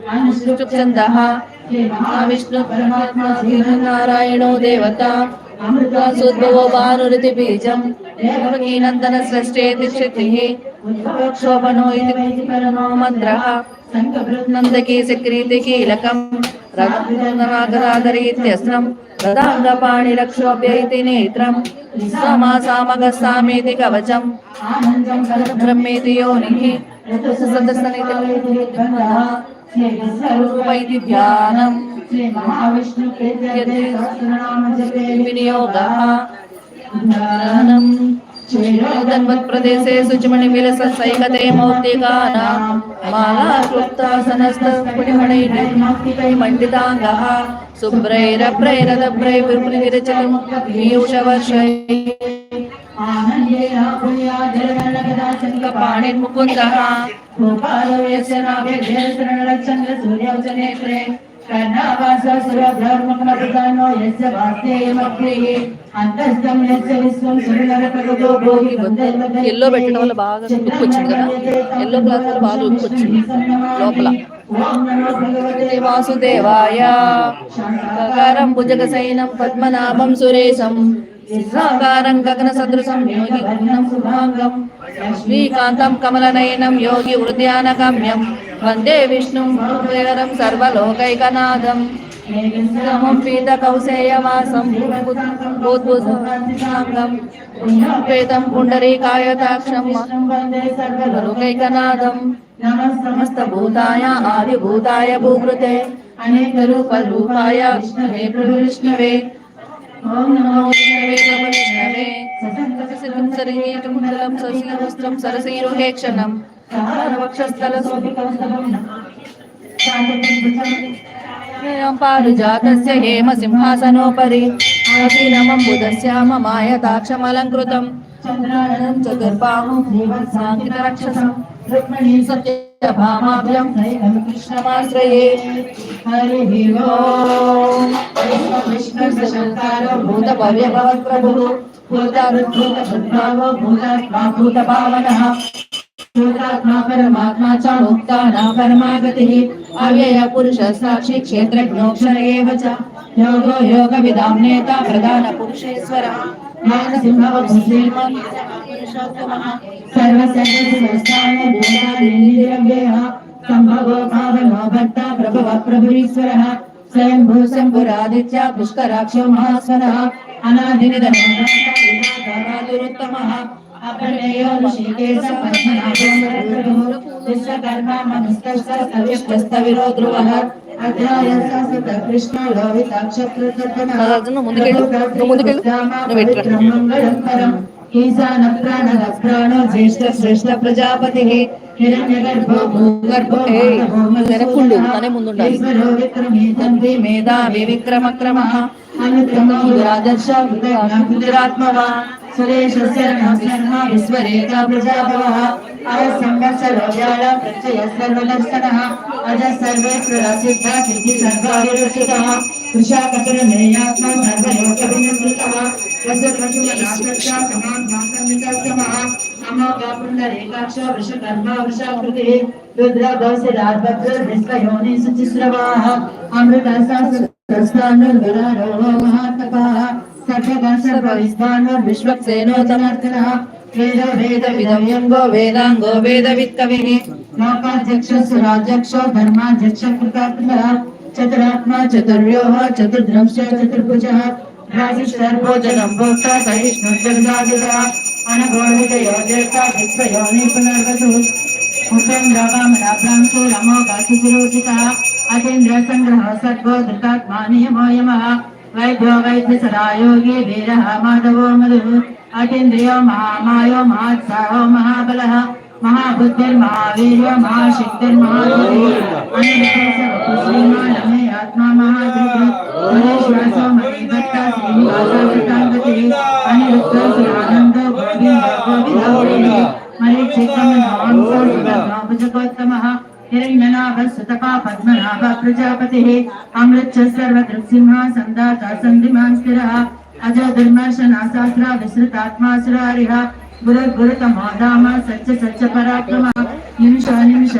अनुष्टुप्छन्दः महाविष्णु परमात्मा नारायणो देवता अमृतासुद्भवो भानुरिति बीजं देवकीनन्दन सृष्टेति क्षितिः उद्भवक्षोभनो इति परमो मन्त्रः नन्दकी सक्रीति कीलकं रघुनागराधरीत्यस्त्रं रदाङ्गपाणिरक्षोभ्य इति नेत्रं समासामगस्सामीति कवचम् आनन्दं ब्रह्मेति योनिः ृपैति ध्यानम् विनियोगः तन्मत्प्रदेशे शुचिमणिविलसैकते मौक्तिकानां माला क्लुप्तासनस्तपुटिमणैर्मण्डिताङ्गः शुभ्रैरभ्रैरदभ्रैर्विरचितं पाणिर्मुकुन्दः गोपालो यस्य नाभ्यचन्द्रसूर्यौचनेत्रे कर्णावासुरब्रह्ममृतानो यस्य वास्तेयमग्निः अंतस्थं यस्य विश्वं सुरनरकगो भोగి ఎల్లో పెట్టడం వల్ల బాగా లుక్ వచ్చింది కదా ఎల్లో క్లాత్ వల్ల బాగా లుక్ వచ్చింది లోపల ఓం నమో భగవతే వాసుదేవాయ శంకరం భుజగసైనం పద్మనాభం సురేశం సిద్ధాకారం గగన సదృశం యోగి వర్ణం శుభాంగం లక్ష్మీకాంతం కమలనయనం యోగి ఉద్యానగమ్యం వందే విష్ణుం భూతేరం సర్వలోకైకనాథం పీత కౌశేయవాసం భూద్భుతాంగం పుణ్యపేతం పుండరీకాయతాక్షం సర్వలోకైకనాథం నమస్త భూతాయ ఆదిభూతాయ భూకృతే అనేక రూప రూపాయ విష్ణవే ప్రభు విష్ణవే ఓం నమో విష్ణవే ససంగసిరం సరిగీటముండలం సశీవస్త్రం సరసీరుహేక్షణం వక్షస్థలస్వభికౌస్తభం పారుజాతస్య హేమ సింహాసనోపరి ఆసీనమం బుధస్యామ మాయతాక్షమలంకృతం చంద్రాననం చతుర్బాహుం దేవసాంకితరక్షసం రుక్మిణీ సత్యభామాభ్యం కృష్ణమాశ్రయే హరి ఓం విష్ణుశంకరో భూతభవ్యభవత్ప్రభుః భూతాద్భూతభద్భావో భూతాత్మా భూతభావనః భూతాత్మా పరమాత్మా చ ముక్తానాం పరమాగతిః అవ్యయ పురుష సాక్షి క్షేత్రజ్ఞోక్షర ఏవ చ యోగో యోగ విదాం నేత ప్రధాన పురుషేశ్వరః శ్రీమన్పురుషోత్తమః సర్వసర్వస్థాన భూతాదివ్యః సంభవో భావనో భర్త ప్రభవ ప్రభురీశ్వరః స్వయంభూ శంభురాదిత్య పుష్కరాక్షో మహాస్వరః అనాదినిధనోత్తమః అపర్ణేయో ఋషికేశ పద్మనాభో విశ్వకర్మా మనుస్తస్య సవిష్టస్తవిరో ధ్రువః అధ్యాయస సత కృష్ణ లోహితాక్షప్రతర్పణః మంగళం పరం ఈశాన ప్రాణద ప్రాణో జ్యేష్ఠ శ్రేష్ఠ ప్రజాపతిః హిరణ్యగర్భో భూగర్భో ఈశ్వరో విక్రమేతంతి మేధావి విక్రమక్రమః అనుత్తమో రాజర్ష గుజరాత్మవాన్ సురేశస్య నమః విశ్వరేఖా ప్రజాభవః అయస్సంవత్సరోజాల ప్రత్యయ సర్వదర్శనః అజ సర్వేశ్వర సిద్ధ సిద్ధి సర్వావిరుచితః కృషాకపురమేయాత్మ సర్వలోక వినిర్మితః వసుప్రసుమనాశక్ష సమాన్ భాసమితస్తమః అమోఘ పుండరీకాక్ష వృషకర్మ వృషాకృతిః రుద్రగౌసిరార్భద్ర విశ్వయోని శుచిస్రవాః అమృతసాసురస్థానుర్విరారోహో మహాతపాః సర్వగణసర్వవిద్వాన్ విశ్వక్సేనోతమర్తనః వేదో వేద విదమ్యంగో వేదాంగో వేదవిత్కవిః లోకాధ్యక్ష సురాధ్యక్షో ధర్మాధ్యక్ష కృతాత్మః చతురాత్మా చతుర్వ్యూహ చతుర్ద్రంశ చతుర్భుజః రాజసర్వోజనం భోక్తా సహిష్ణుర్జగదాదితః అనఘోషిత యోజేత విశ్వయోని పునర్వసు ఉపేంద్రవామరాభ్రాంశో రమోఘాసుచిరోచితః అతీంద్ర సంగ్రహ సద్భో ధృతాత్మా నియమో యమః వైద్యో వైద్య సదాయోగి వీరః మాధవో మధుః అతీంద్రియో మహామాయో మహాత్సాహో మహాబలః महाबुद्धिर्महावीर्यो महाशक्तिर्महाधीः श्रीमानमे आत्मा महाधीः महेश्वासो मणिभट्टा श्रीनिवासो शतांगतिः अनिरुद्धो सुरानन्दो गोविन्दो मरीचिकमनोऽंसो सुभद्रोभुजगोत्तमः हिरण्यनाभः सुतपा पद्मनाभ प्रजापतिः अमृतः सर्वदृक्सिंहः सन्दाता सन्धिमान् स्थिरः अजो दुर्मर्शनाशास्त्र विसृतात्मा सुरारिः गुरुतमो धाम सच्च सच्च पराक्रमः నిమిషానిమిష